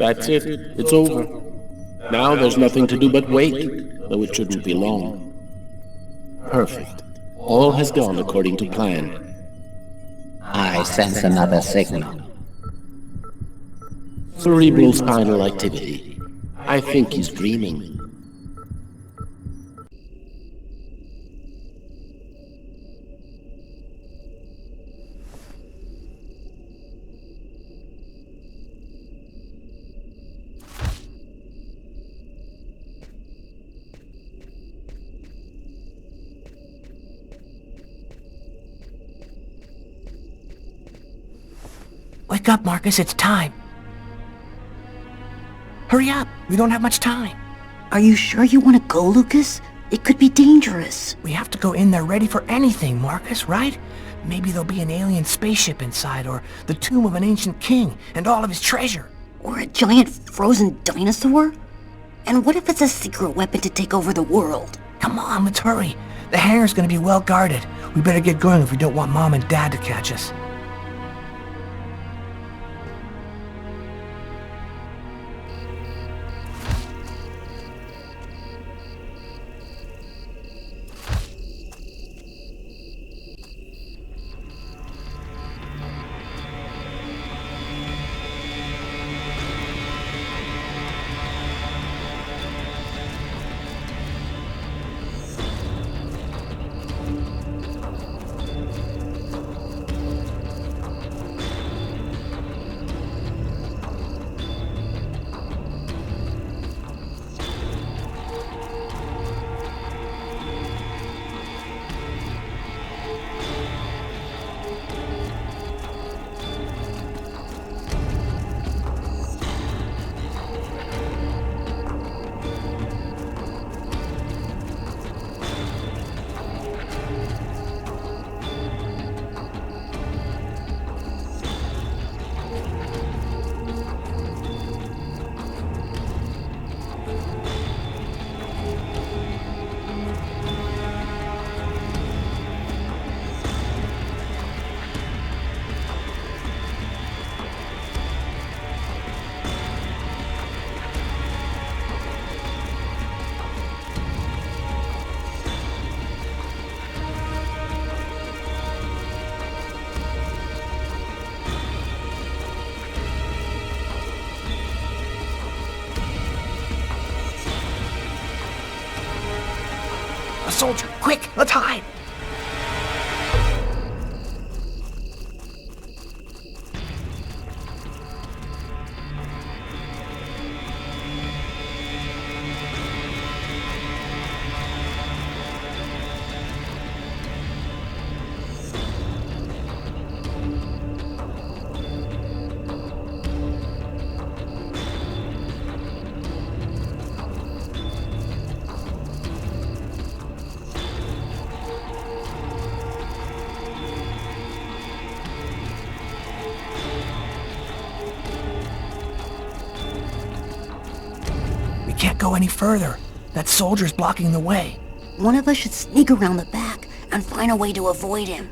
That's it. It's over. Now there's nothing to do but wait, though it shouldn't be long. Perfect. All has gone according to plan. I sense another signal. Cerebral spinal activity. I think he's dreaming. Wake up, Marcus, it's time. Hurry up, we don't have much time. Are you sure you want to go, Lucas? It could be dangerous. We have to go in there ready for anything, Marcus, right? Maybe there'll be an alien spaceship inside, or the tomb of an ancient king, and all of his treasure. Or a giant frozen dinosaur? And what if it's a secret weapon to take over the world? Come on, let's hurry. The hangar's gonna be well guarded. We better get going if we don't want Mom and Dad to catch us. A soldier, quick, let's hide! We can't go any further. That soldier's blocking the way. One of us should sneak around the back and find a way to avoid him.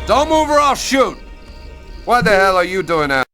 Don't move or I'll shoot! What the hell are you doing out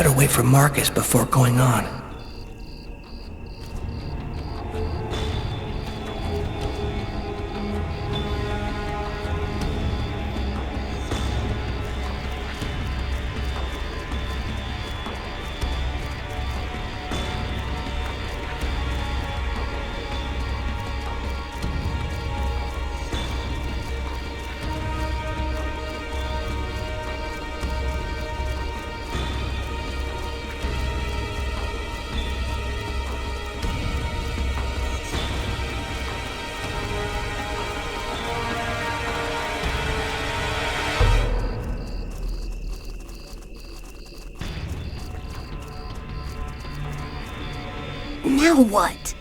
Better wait for Marcus before going on. Now what?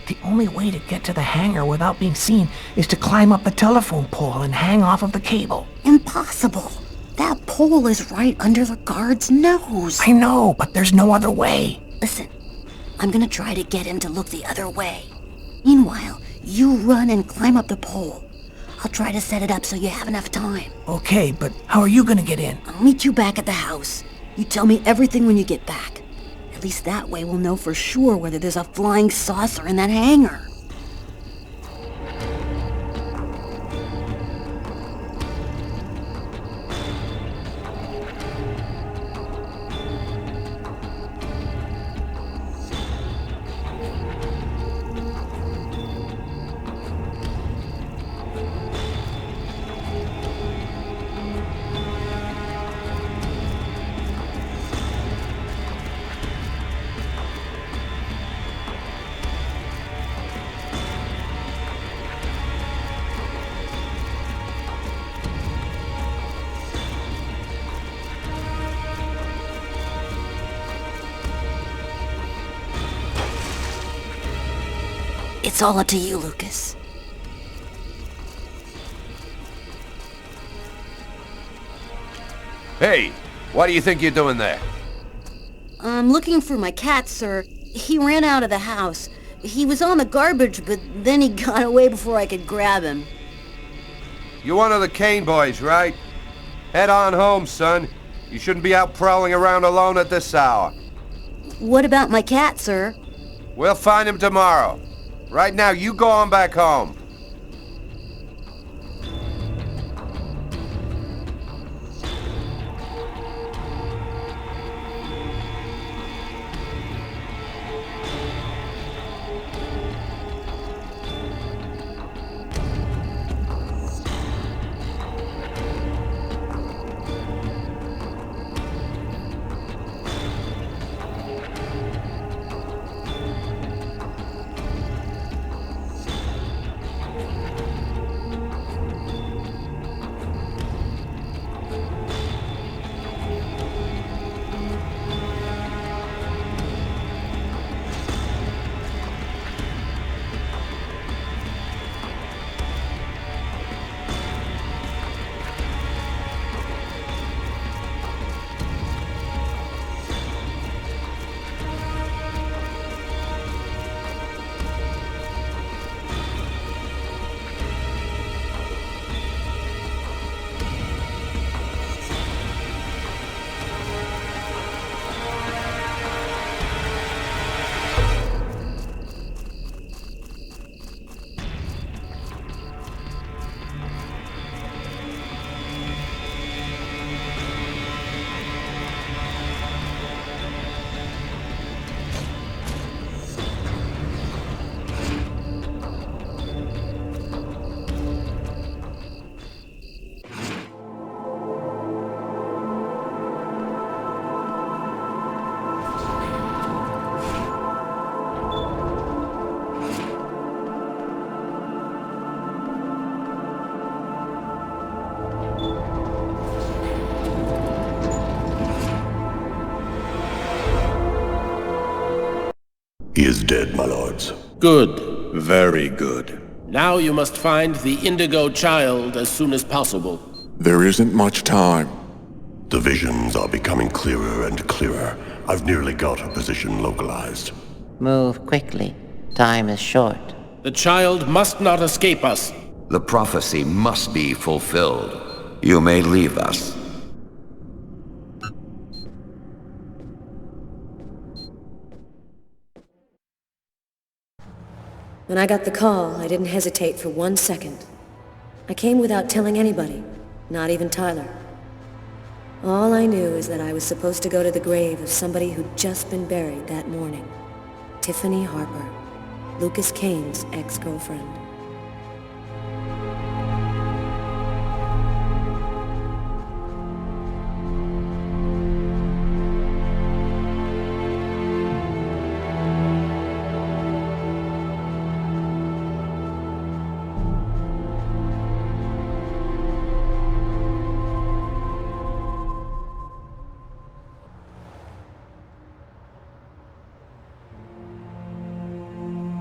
The only way to get to the hangar without being seen is to climb up the telephone pole and hang off of the cable. Impossible. That pole is right under the guard's nose. I know, but there's no other way. Listen, I'm gonna try to get him to look the other way. Meanwhile, you run and climb up the pole. I'll try to set it up so you have enough time. Okay, but how are you gonna get in? I'll meet you back at the house. You tell me everything when you get back. At least that way we'll know for sure whether there's a flying saucer in that hangar. It's all up to you, Lucas. Hey, what do you think you're doing there? I'm looking for my cat, sir. He ran out of the house. He was on the garbage, but then he got away before I could grab him. You're one of the Kane boys, right? Head on home, son. You shouldn't be out prowling around alone at this hour. What about my cat, sir? We'll find him tomorrow. Right now, you go on back home. He is dead, my lords. Good. Very good. Now you must find the Indigo child as soon as possible. There isn't much time. The visions are becoming clearer and clearer. I've nearly got her position localized. Move quickly. Time is short. The child must not escape us. The prophecy must be fulfilled. You may leave us. When I got the call, I didn't hesitate for 1 second. I came without telling anybody, not even Tyler. All I knew is that I was supposed to go to the grave of somebody who'd just been buried that morning. Tiffany Harper, Lucas Kane's ex-girlfriend.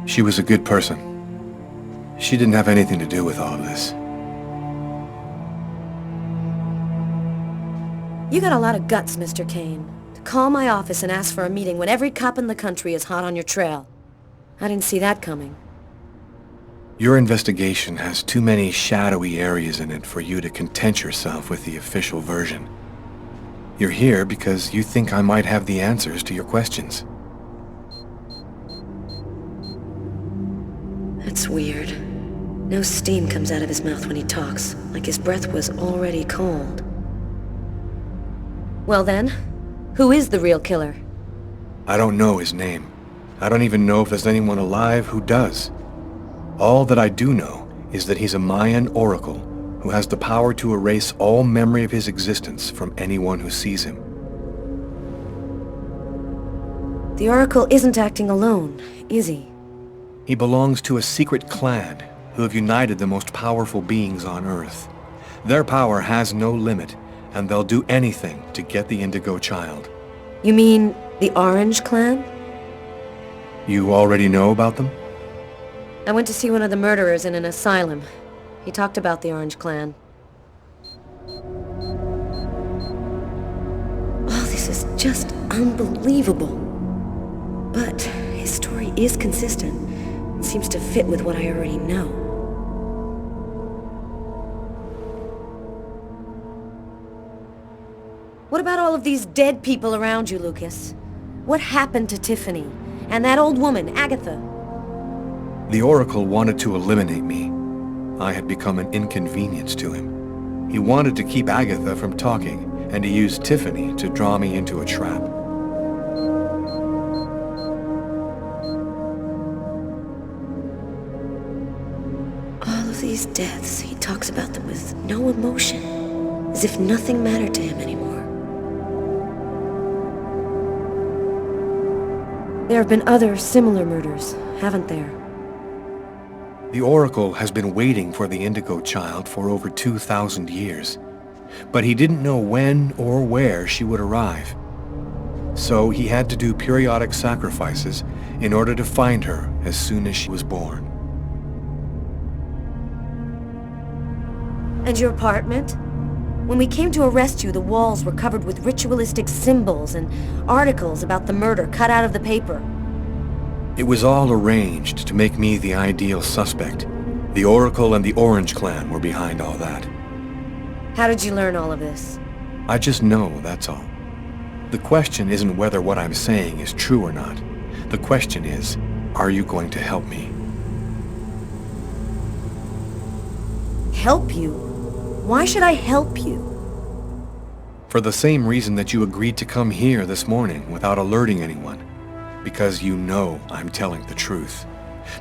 She was a good person. She didn't have anything to do with all of this. You got a lot of guts, Mr. Kane. To call my office and ask for a meeting when every cop in the country is hot on your trail. I didn't see that coming. Your investigation has too many shadowy areas in it for you to content yourself with the official version. You're here because you think I might have the answers to your questions. That's weird. No steam comes out of his mouth when he talks, like his breath was already cold. Well then, who is the real killer? I don't know his name. I don't even know if there's anyone alive who does. All that I do know is that he's a Mayan oracle who has the power to erase all memory of his existence from anyone who sees him. The oracle isn't acting alone, is he? He belongs to a secret clan who have united the most powerful beings on Earth. Their power has no limit, and they'll do anything to get the Indigo child. You mean the Orange Clan? You already know about them? I went to see one of the murderers in an asylum. He talked about the Orange Clan. Oh, this is just unbelievable. But his story is consistent. It seems to fit with what I already know. What about all of these dead people around you, Lucas? What happened to Tiffany? And that old woman, Agatha? The Oracle wanted to eliminate me. I had become an inconvenience to him. He wanted to keep Agatha from talking, and he used Tiffany to draw me into a trap. All of these deaths, he talks about them with no emotion, as if nothing mattered to him anymore. There have been other similar murders, haven't there? The Oracle has been waiting for the Indigo child for over 2,000 years, but he didn't know when or where she would arrive. So he had to do periodic sacrifices in order to find her as soon as she was born. And your apartment? When we came to arrest you, the walls were covered with ritualistic symbols and articles about the murder cut out of the paper. It was all arranged to make me the ideal suspect. The Oracle and the Orange Clan were behind all that. How did you learn all of this? I just know, that's all. The question isn't whether what I'm saying is true or not. The question is, are you going to help me? Help you? Why should I help you? For the same reason that you agreed to come here this morning without alerting anyone. Because you know I'm telling the truth.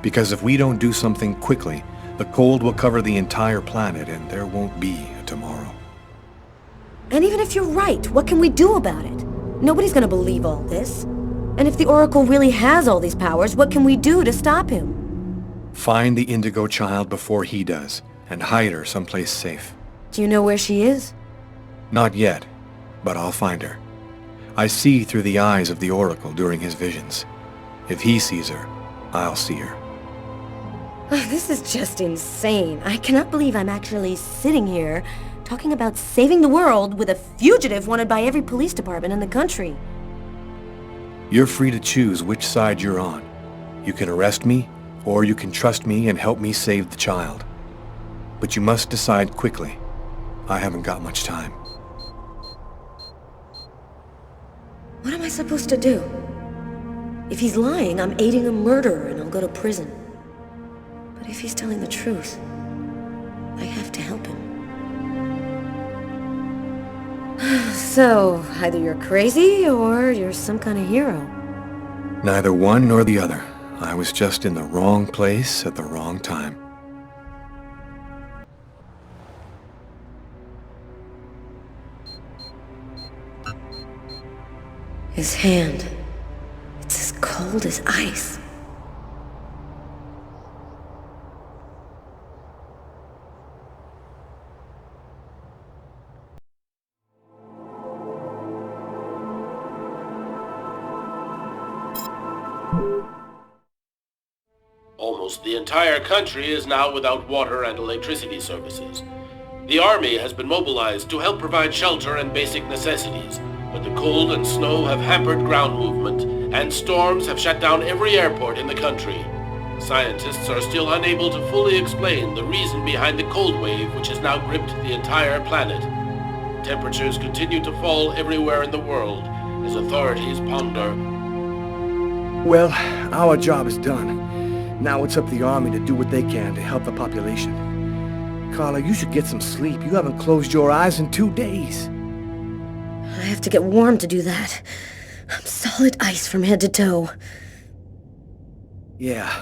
Because if we don't do something quickly, the cold will cover the entire planet and there won't be a tomorrow. And even if you're right, what can we do about it? Nobody's gonna believe all this. And if the Oracle really has all these powers, what can we do to stop him? Find the Indigo child before he does, and hide her someplace safe. Do you know where she is? Not yet, but I'll find her. I see through the eyes of the Oracle during his visions. If he sees her, I'll see her. This is just insane. I cannot believe I'm actually sitting here talking about saving the world with a fugitive wanted by every police department in the country. You're free to choose which side you're on. You can arrest me, or you can trust me and help me save the child. But you must decide quickly. I haven't got much time. What am I supposed to do? If he's lying, I'm aiding a murderer and I'll go to prison. But if he's telling the truth, I have to help him. So, either you're crazy, or you're some kind of hero. Neither one nor the other. I was just in the wrong place at the wrong time. His hand. It's as cold as ice. Almost the entire country is now without water and electricity services. The army has been mobilized to help provide shelter and basic necessities, but the cold and snow have hampered ground movement, and storms have shut down every airport in the country. Scientists are still unable to fully explain the reason behind the cold wave which has now gripped the entire planet. Temperatures continue to fall everywhere in the world as authorities ponder. Well, our job is done. Now it's up to the army to do what they can to help the population. Carla, you should get some sleep. You haven't closed your eyes in 2 days. I have to get warm to do that. I'm solid ice from head to toe. Yeah.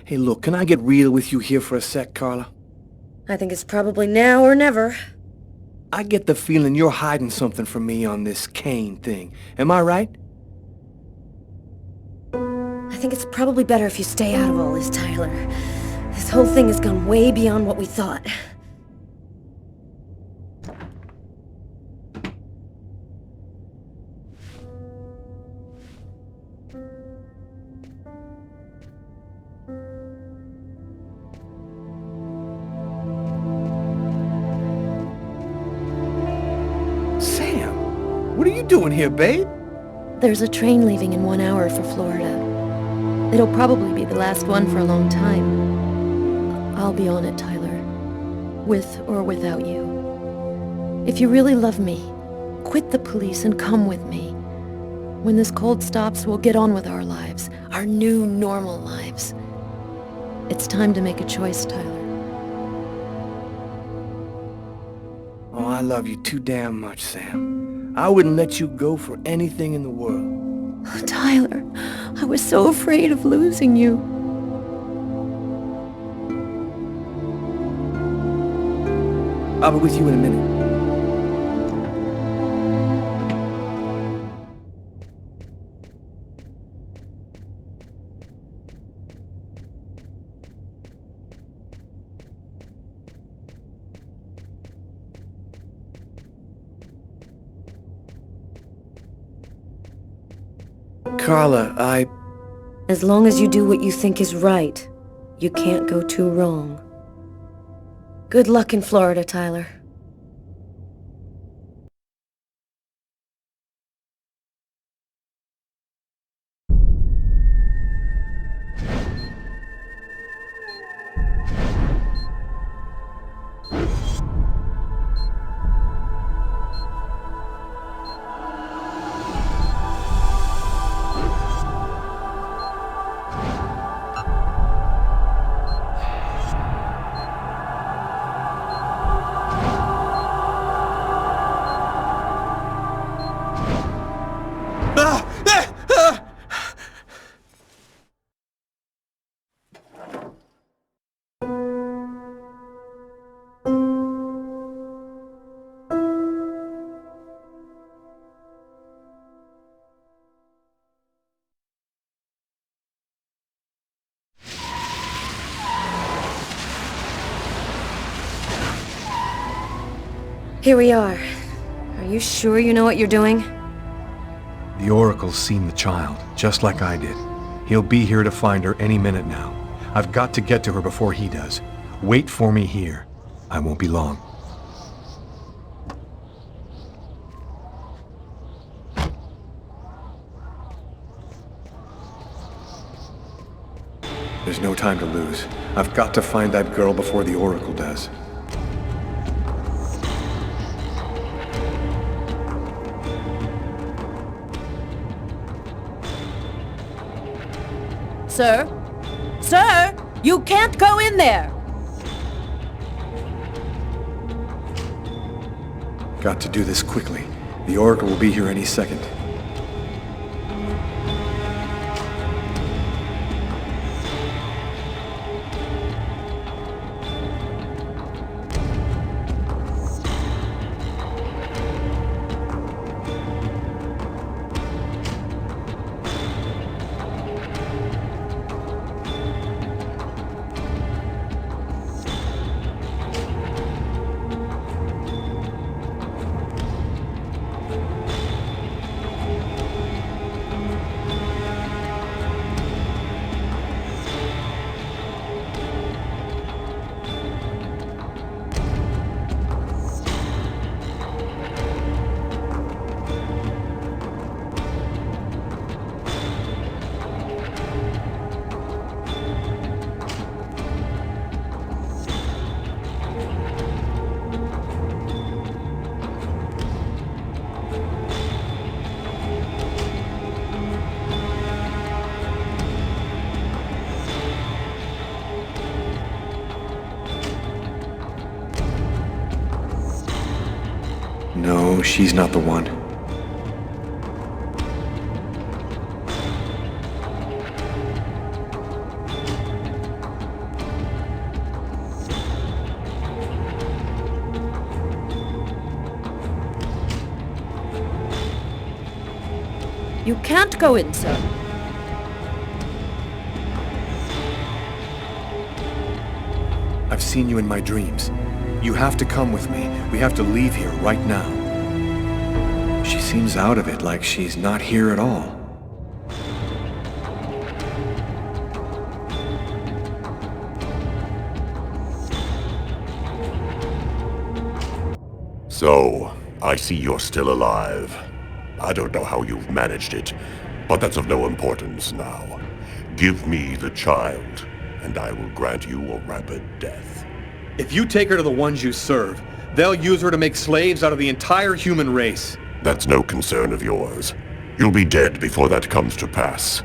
Hey, look, can I get real with you here for a sec, Carla? I think it's probably now or never. I get the feeling you're hiding something from me on this Kane thing. Am I right? I think it's probably better if you stay out of all this, Tyler. This whole thing has gone way beyond what we thought. Sam, what are you doing here, babe? There's a train leaving in 1 hour for Florida. It'll probably be the last one for a long time. I'll be on it, Tyler. With or without you. If you really love me, quit the police and come with me. When this cold stops, we'll get on with our lives. Our new, normal lives. It's time to make a choice, Tyler. Oh, I love you too damn much, Sam. I wouldn't let you go for anything in the world. Oh, Tyler, I was so afraid of losing you. I'll be with you in a minute. Carla, As long as you do what you think is right, you can't go too wrong. Good luck in Florida, Tyler. Here we are. Are you sure you know what you're doing? The Oracle's seen the child, just like I did. He'll be here to find her any minute now. I've got to get to her before he does. Wait for me here. I won't be long. There's no time to lose. I've got to find that girl before the Oracle does. Sir? Sir? You can't go in there! Got to do this quickly. The Oracle will be here any second. No, she's not the one. You can't go in, sir. I've seen you in my dreams. You have to come with me. We have to leave here right now. She seems out of it, like she's not here at all. So, I see you're still alive. I don't know how you've managed it, but that's of no importance now. Give me the child, and I will grant you a rapid death. If you take her to the ones you serve, they'll use her to make slaves out of the entire human race. That's no concern of yours. You'll be dead before that comes to pass.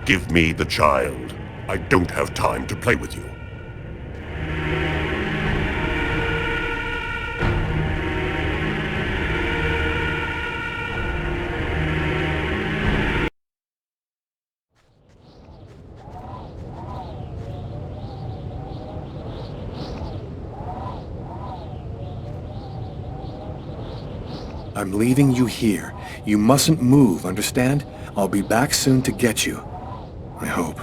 Give me the child. I don't have time to play with you. I'm leaving you here. You mustn't move, understand? I'll be back soon to get you. I hope.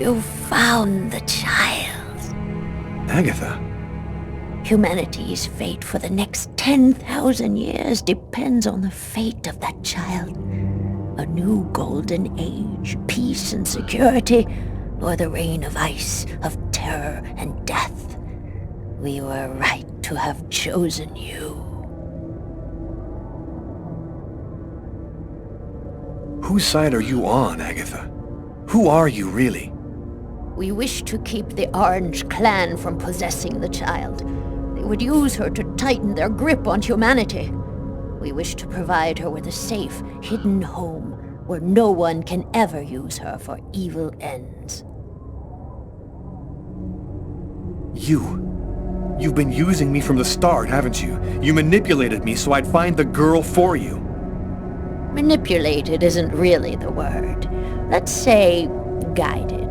You found the child. Agatha? Humanity's fate for the next 10,000 years depends on the fate of that child. A new golden age, peace and security, or the reign of ice, of terror and death. We were right to have chosen you. Whose side are you on, Agatha? Who are you, really? We wish to keep the Orange Clan from possessing the child. They would use her to tighten their grip on humanity. We wish to provide her with a safe, hidden home where no one can ever use her for evil ends. You've been using me from the start, haven't you? You manipulated me so I'd find the girl for you. Manipulated isn't really the word. Let's say guided.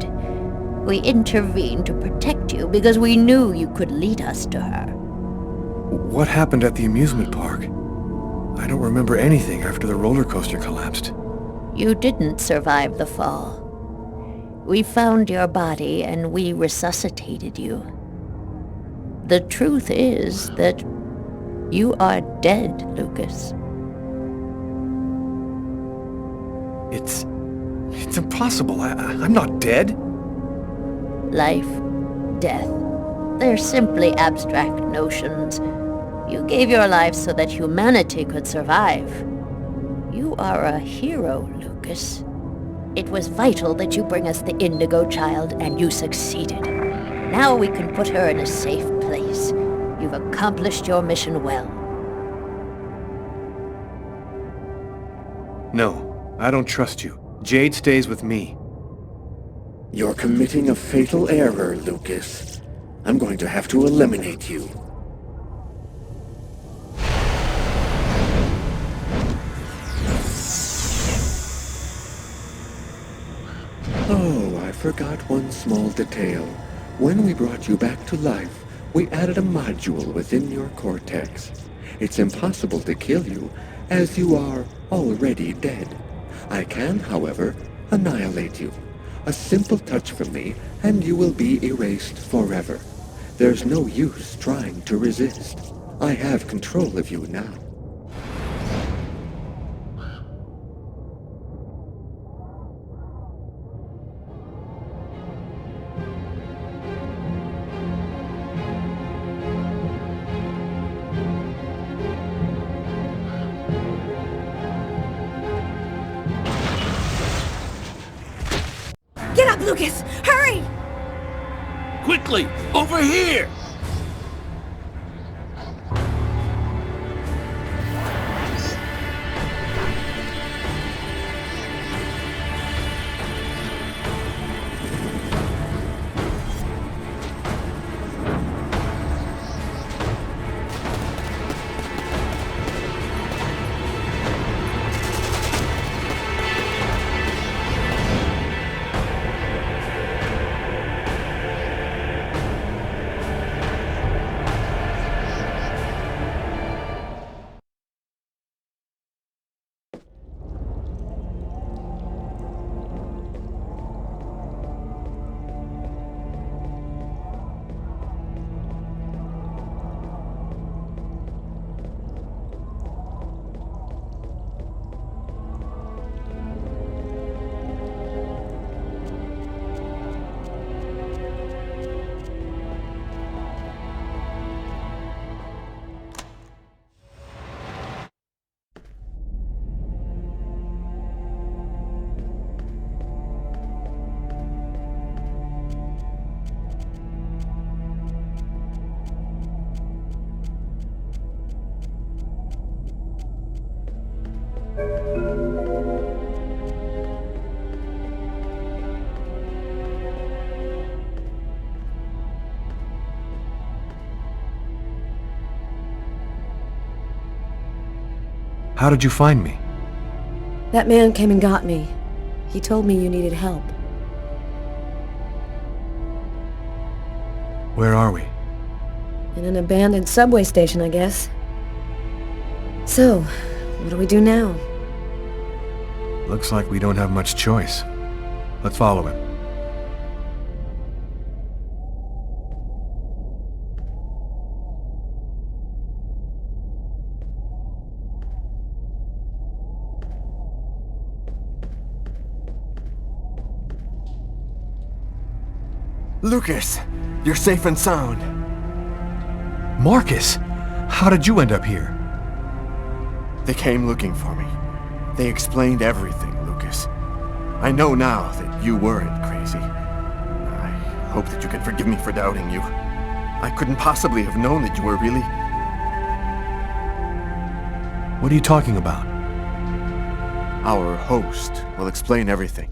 We intervened to protect you because we knew you could lead us to her. What happened at the amusement park? I don't remember anything after the roller coaster collapsed. You didn't survive the fall. We found your body and we resuscitated you. The truth is that you are dead, Lucas. It's impossible. I'm not dead. Life, death, they're simply abstract notions. You gave your life so that humanity could survive. You are a hero, Lucas. It was vital that you bring us the Indigo child, and you succeeded. Now we can put her in a safe place. You've accomplished your mission well. No, I don't trust you. Jade stays with me. You're committing a fatal error, Lucas. I'm going to have to eliminate you. Oh, I forgot one small detail. When we brought you back to life, we added a module within your cortex. It's impossible to kill you, as you are already dead. I can, however, annihilate you. A simple touch from me, and you will be erased forever. There's no use trying to resist. I have control of you now. Get up, Lucas! Hurry! Quickly! Over here! How did you find me? That man came and got me. He told me you needed help. Where are we? In an abandoned subway station, I guess. So, what do we do now? Looks like we don't have much choice. Let's follow him. Lucas, you're safe and sound. Marcus, how did you end up here? They came looking for me. They explained everything, Lucas. I know now that you weren't crazy. I hope that you can forgive me for doubting you. I couldn't possibly have known that you were really... What are you talking about? Our host will explain everything.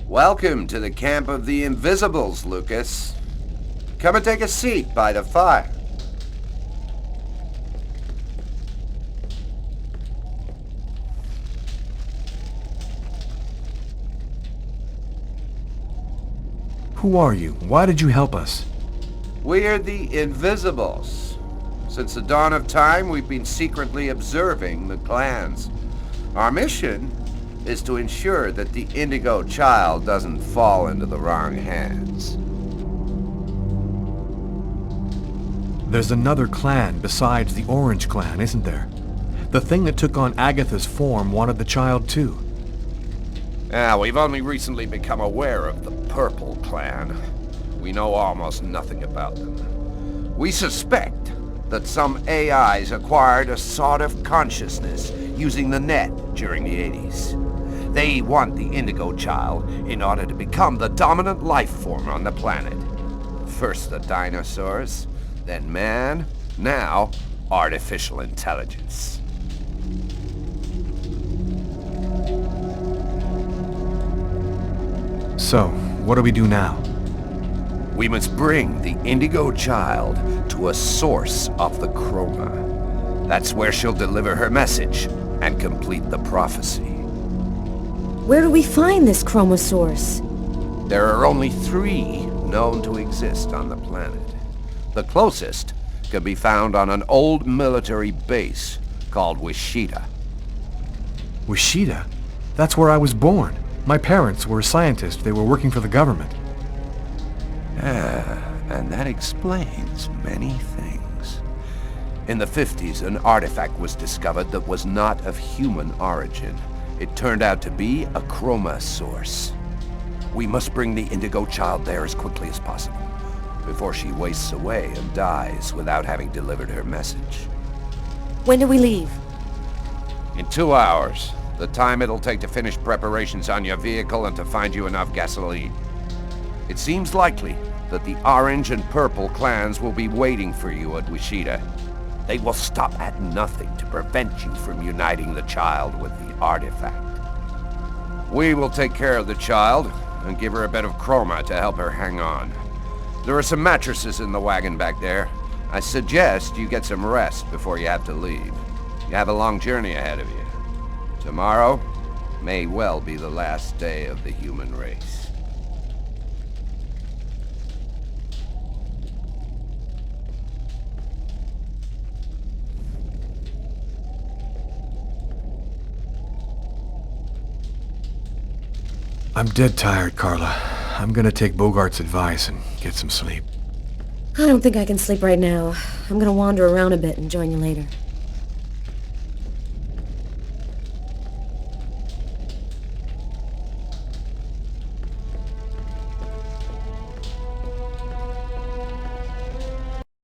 Welcome to the camp of the Invisibles, Lucas. Come and take a seat by the fire. Who are you? Why did you help us? We're the Invisibles. Since the dawn of time, we've been secretly observing the clans. Our mission is to ensure that the Indigo child doesn't fall into the wrong hands. There's another clan besides the Orange clan, isn't there? The thing that took on Agatha's form wanted the child too. We've only recently become aware of the Purple clan. We know almost nothing about them. We suspect that some AIs acquired a sort of consciousness using the net during the 80s. They want the Indigo child in order to become the dominant life form on the planet. First the dinosaurs, then man, now artificial intelligence. So, what do we do now? We must bring the Indigo child to a source of the chroma. That's where she'll deliver her message and complete the prophecy. Where do we find this chroma source? There are only 3 known to exist on the planet. The closest can be found on an old military base called Wichita. Wichita? That's where I was born. My parents were scientists. They were working for the government. And that explains many things. In the 50s, an artifact was discovered that was not of human origin. It turned out to be a chroma source. We must bring the Indigo child there as quickly as possible, before she wastes away and dies without having delivered her message. When do we leave? In 2 hours. The time it'll take to finish preparations on your vehicle and to find you enough gasoline. It seems likely that the Orange and Purple clans will be waiting for you at Wichita. They will stop at nothing to prevent you from uniting the child with the artifact. We will take care of the child and give her a bit of chroma to help her hang on. There are some mattresses in the wagon back there. I suggest you get some rest before you have to leave. You have a long journey ahead of you. Tomorrow may well be the last day of the human race. I'm dead tired, Carla. I'm gonna take Bogart's advice and get some sleep. I don't think I can sleep right now. I'm gonna wander around a bit and join you later.